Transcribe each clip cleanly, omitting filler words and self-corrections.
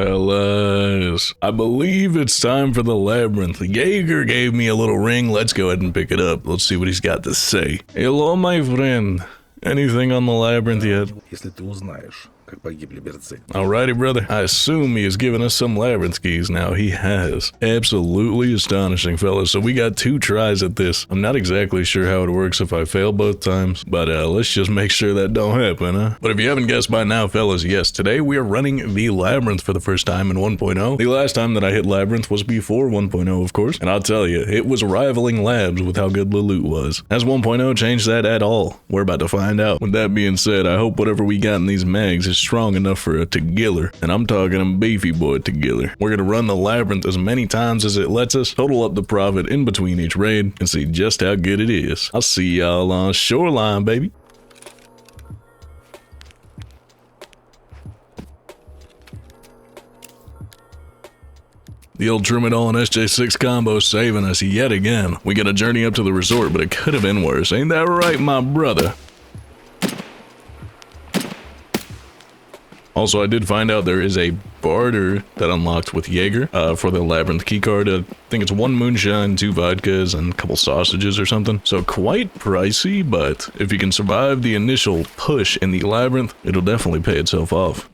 Fellas, I believe it's time for the Labyrinth. Jaeger gave me a little ring. Let's go ahead and pick it up. Let's see what he's got to say. Hello, my friend. Anything on the Labyrinth yet? Если ты узнаешь, как погибли берцы. Alrighty, brother. I assume he has given us some Labyrinth keys now. He has. Absolutely astonishing, fellas. So we got 2 tries at this. I'm not exactly sure how it works if I fail both times, but let's just make sure that don't happen, huh? But if you haven't guessed by now, fellas, yes, today we are running the Labyrinth for the first time in 1.0. The last time that I hit Labyrinth was before 1.0, of course, and I'll tell you, it was rivaling Labs with how good the loot was. Has 1.0 changed that at all? We're about to find out. With that being said, I hope whatever we got in these mags is strong enough for a Tagiller, and I'm talking a beefy boy Tagiller. We're gonna run the Labyrinth as many times as it lets us, total up the profit in between each raid, and see just how good it is. I'll see y'all on Shoreline, baby. The old Trumadol and SJ6 combo saving us yet again. We got a journey up to the resort, but it could have been worse. Ain't that right, my brother? Also, I did find out there is a barter that unlocked with Jaeger for the Labyrinth keycard. I think it's 1 moonshine, 2 vodkas, and a couple sausages or something. So quite pricey, but if you can survive the initial push in the Labyrinth, it'll definitely pay itself off.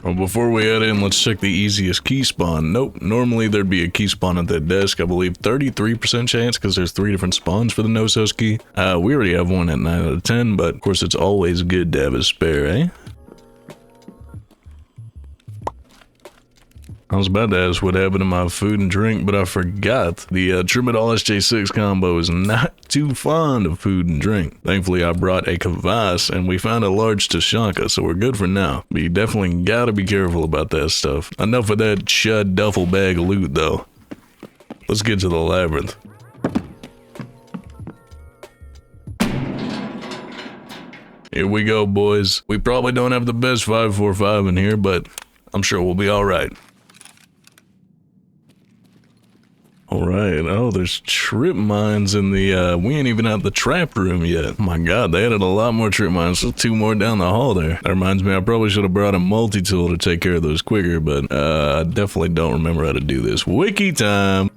Well, before we head in, let's check the easiest key spawn. Nope, normally there'd be a key spawn at that desk. I believe 33% chance because there's 3 different spawns for the no-sos key. We already have one at 9 out of 10, but of course it's always good to have a spare, eh? I was about to ask what happened to my food and drink, but I forgot. The Trumadol SJ6 combo is not too fond of food and drink. Thankfully, I brought a kvass, and we found a large Tashanka, so we're good for now. But you definitely gotta be careful about that stuff. Enough of that chud duffel bag of loot, though. Let's get to the Labyrinth. Here we go, boys. We probably don't have the best 545 in here, but I'm sure we'll be alright. Alright, oh, there's trip mines in the, we ain't even at the trap room yet. Oh my god, they added a lot more trip mines, so 2 more down the hall there. That reminds me, I probably should have brought a multi-tool to take care of those quicker, but, I definitely don't remember how to do this. Wiki time!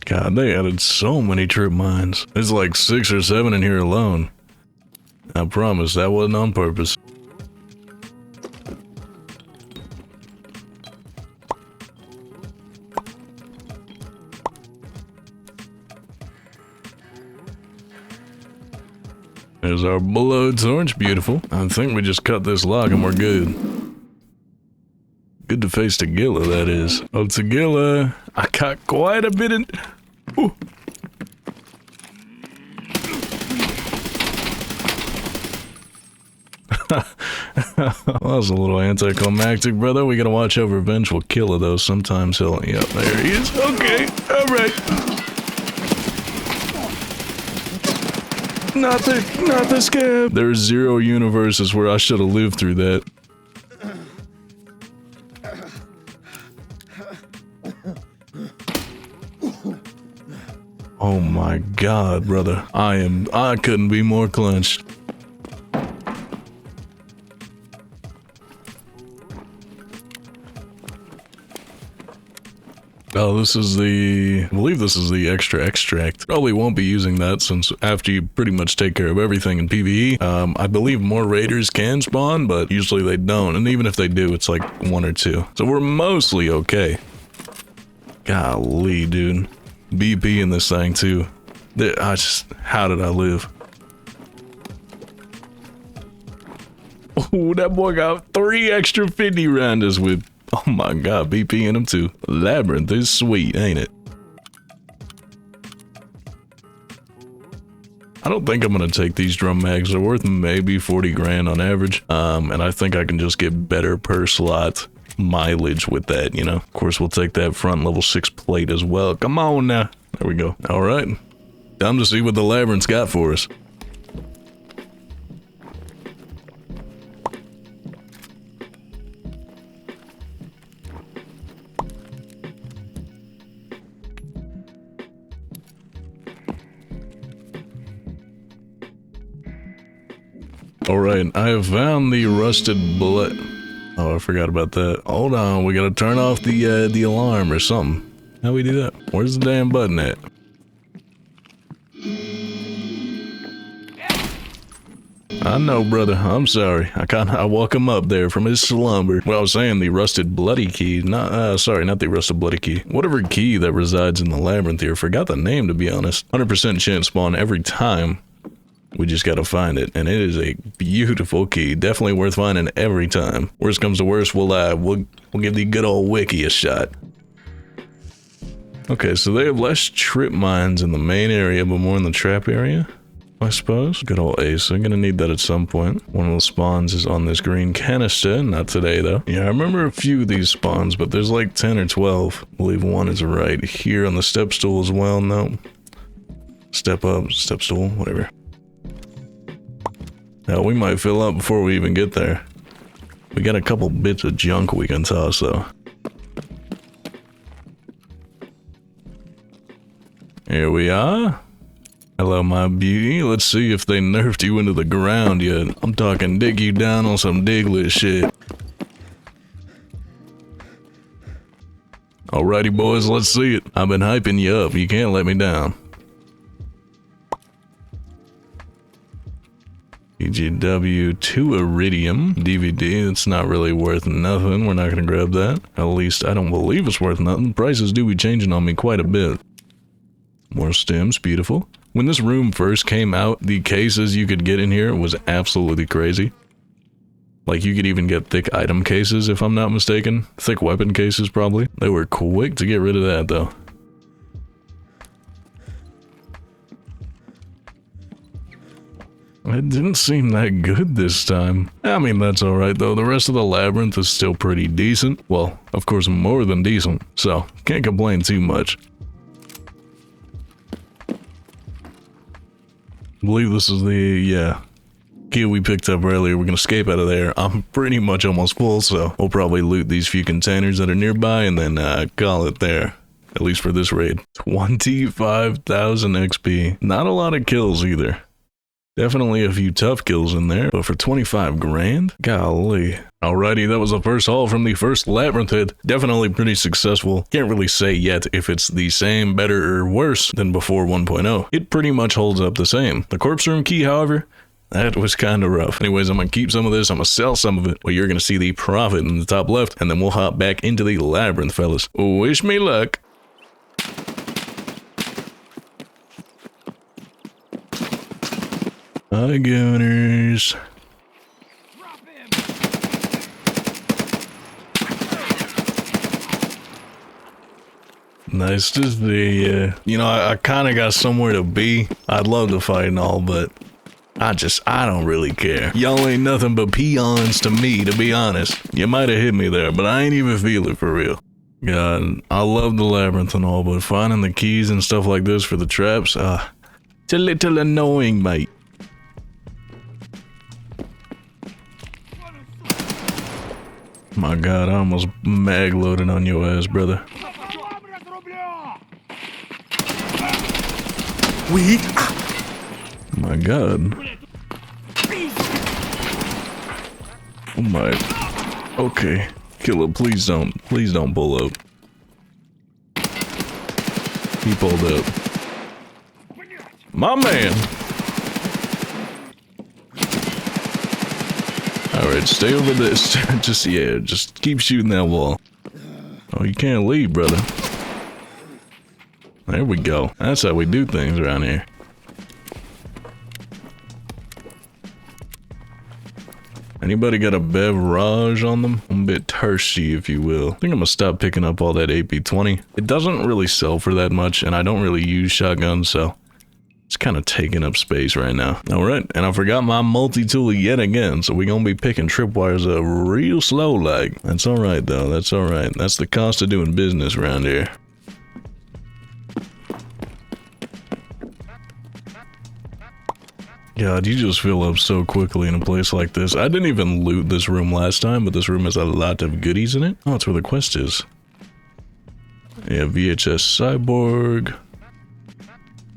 God, they added so many trip mines. There's like 6 or 7 in here alone. I promise that wasn't on purpose. There's our blowtorch, beautiful. I think we just cut this lock and we're good. Good to face Tagilla, that is. Oh, Tagilla, I got quite a bit in... Ooh. That was a little anticlimactic, brother. We gotta watch over Vengeful Killer, though. Sometimes he'll... Yep, there he is. Okay, alright. Not the scab. There's 0 universes where I should have lived through that. Oh my god, brother. I couldn't be more clenched. Oh, this is I believe this is the extra extract. Probably won't be using that since after you pretty much take care of everything in PvE, I believe more raiders can spawn, but usually they don't. And even if they do, it's like 1 or 2. So we're mostly okay. Golly, dude. BP in this thing too. How did I live? Oh, that boy got 3 extra 50 rounders with, oh my god, BP in them too. Labyrinth is sweet, ain't it? I don't think I'm gonna take these drum mags. They're worth maybe 40 grand on average. And I think I can just get better per slot mileage with that, you know? Of course, we'll take that front level 6 plate as well. Come on now. There we go. All right. Time to see what the Labyrinth's got for us. Alright, I have found the rusted bullet. Oh, I forgot about that. Hold on, we gotta turn off the alarm or something. How we do that? Where's the damn button at? I know, brother. I'm sorry. I woke him up there from his slumber. Well, I was saying the rusted bloody key. Sorry, not the rusted bloody key. Whatever key that resides in the labyrinth here. Forgot the name, to be honest. 100% chance spawn every time. We just gotta find it, and it is a beautiful key. Definitely worth finding every time. Worst comes to worst, we'll give the good old wiki a shot. Okay, so they have less trip mines in the main area, but more in the trap area, I suppose. Good old ace. I'm gonna need that at some point. One of the spawns is on this green canister. Not today, though. Yeah, I remember a few of these spawns, but there's like 10 or 12. I believe one is right here on the step stool as well. No. Step up, step stool, whatever. Now, we might fill up before we even get there. We got a couple bits of junk we can toss, though. Here we are. Hello, my beauty. Let's see if they nerfed you into the ground yet. I'm talking dig you down on some Diglett shit. Alrighty, boys, let's see it. I've been hyping you up. You can't let me down. EGW 2 Iridium DVD. It's not really worth nothing. We're not gonna grab that. At least I don't believe it's worth nothing. Prices do be changing on me quite a bit. More stems, beautiful. When this room first came out, the cases you could get in here was absolutely crazy. Like, you could even get thick item cases, if I'm not mistaken. Thick weapon cases, probably. They were quick to get rid of that, though. It didn't seem that good this time. I mean, that's alright, though. The rest of the labyrinth is still pretty decent. Well, of course, more than decent. So, can't complain too much. I believe this is the, key we picked up earlier. We're gonna escape out of there. I'm pretty much almost full, so we'll probably loot these few containers that are nearby and then call it there. At least for this raid. 25,000 XP. Not a lot of kills either. Definitely a few tough kills in there, but for 25 grand? Golly. Alrighty, that was the first haul from the first labyrinth hit. Definitely pretty successful. Can't really say yet if it's the same, better, or worse than before 1.0. It pretty much holds up the same. The corpse room key, however, that was kind of rough. Anyways, I'm gonna keep some of this, I'm gonna sell some of it. Well, you're gonna see the profit in the top left, and then we'll hop back into the labyrinth, fellas. Wish me luck. Hi, Gunners. Nice to see ya. You know, I kind of got somewhere to be. I'd love to fight and all, but I don't really care. Y'all ain't nothing but peons to me, to be honest. You might have hit me there, but I ain't even feel it for real. God, I love the labyrinth and all, but finding the keys and stuff like this for the traps, it's a little annoying, mate. My God, I almost mag loaded on your ass, brother. My God. Oh my. Okay. Killer, please don't pull up. He pulled up. My man. Alright, stay over this. Just keep shooting that wall. Oh, you can't leave, brother. There we go. That's how we do things around here. Anybody got a beverage on them? I'm a bit thirsty, if you will. I think I'm gonna stop picking up all that AP20. It doesn't really sell for that much, and I don't really use shotguns, so it's kind of taking up space right now. Alright, and I forgot my multi-tool yet again, so we're gonna be picking tripwires up real slow like. That's alright though, that's alright. That's the cost of doing business around here. God, you just fill up so quickly in a place like this. I didn't even loot this room last time, but this room has a lot of goodies in it. Oh, that's where the quest is. Yeah, VHS Cyborg.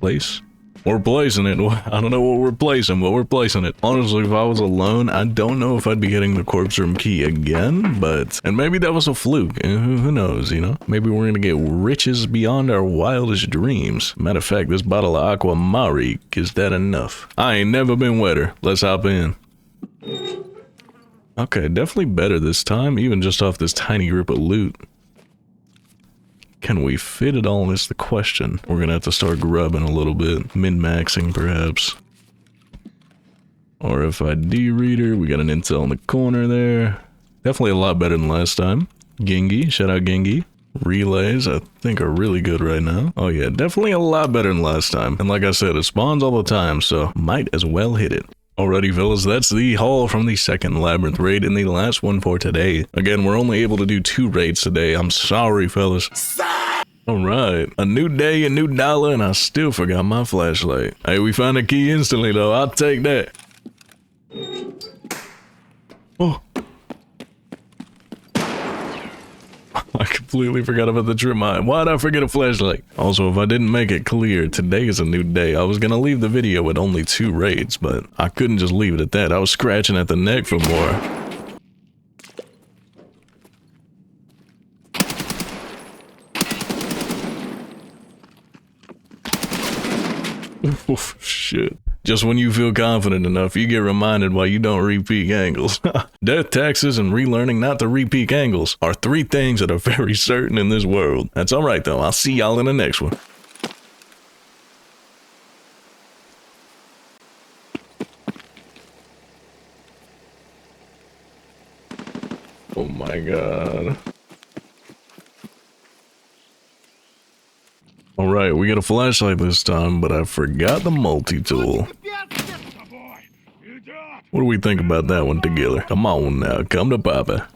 Place. We're placing it. I don't know what we're placing, but we're placing it. Honestly, if I was alone, I don't know if I'd be getting the corpse room key again, but... And maybe that was a fluke. Who knows, you know? Maybe we're gonna get riches beyond our wildest dreams. Matter of fact, this bottle of Aqua Mari, is that enough? I ain't never been wetter. Let's hop in. Okay, definitely better this time, even just off this tiny group of loot. Can we fit it all is the question. We're gonna have to start grubbing a little bit. Min-maxing, perhaps. RFID reader, we got an intel in the corner there. Definitely a lot better than last time. Gengi, shout out Gengi. Relays, I think are really good right now. Oh yeah, definitely a lot better than last time. And like I said, it spawns all the time, so might as well hit it. Alrighty, fellas, that's the haul from the second Labyrinth raid and the last one for today. Again, we're only able to do 2 raids today. I'm sorry, fellas. Alright, a new day, a new dollar, and I still forgot my flashlight. Hey, we found a key instantly, though. I'll take that. Oh. I completely forgot about the trip mine. Why'd I forget a flashlight? Also, if I didn't make it clear, today is a new day. I was gonna leave the video with only 2 raids, but I couldn't just leave it at that. I was scratching at the neck for more. Oh, shit. Just when you feel confident enough, you get reminded why you don't repeat angles. Death, taxes, and relearning not to repeat angles are 3 things that are very certain in this world. That's alright though, I'll see y'all in the next one. Oh my god. Alright, we got a flashlight this time, but I forgot the multi-tool. What do we think about that one together? Come on now, come to Papa.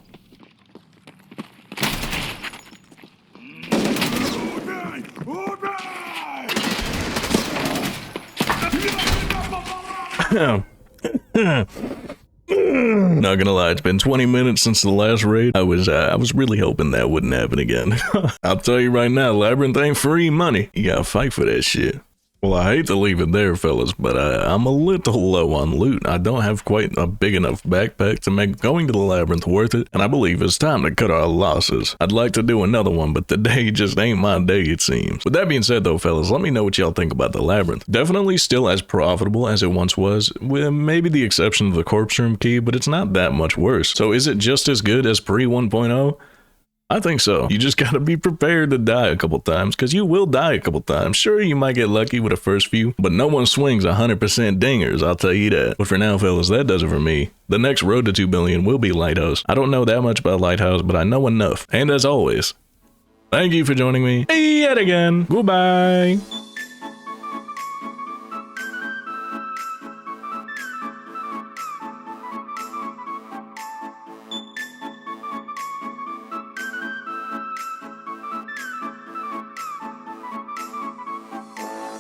Not gonna lie, it's been 20 minutes since the last raid. I was really hoping that wouldn't happen again. I'll tell you right now, Labyrinth ain't free money. You gotta fight for that shit. Well, I hate to leave it there, fellas, but I'm a little low on loot. I don't have quite a big enough backpack to make going to the Labyrinth worth it, and I believe it's time to cut our losses. I'd like to do another one, but today just ain't my day, it seems. With that being said, though, fellas, let me know what y'all think about the Labyrinth. Definitely still as profitable as it once was, with maybe the exception of the corpse room key, but it's not that much worse. So is it just as good as pre 1.0? I think so. You just gotta be prepared to die a couple times, because you will die a couple times. Sure, you might get lucky with the first few, but no one swings 100% dingers, I'll tell you that. But for now, fellas, that does it for me. The next road to 2 billion will be Lighthouse. I don't know that much about Lighthouse, but I know enough. And as always, thank you for joining me yet again. Goodbye.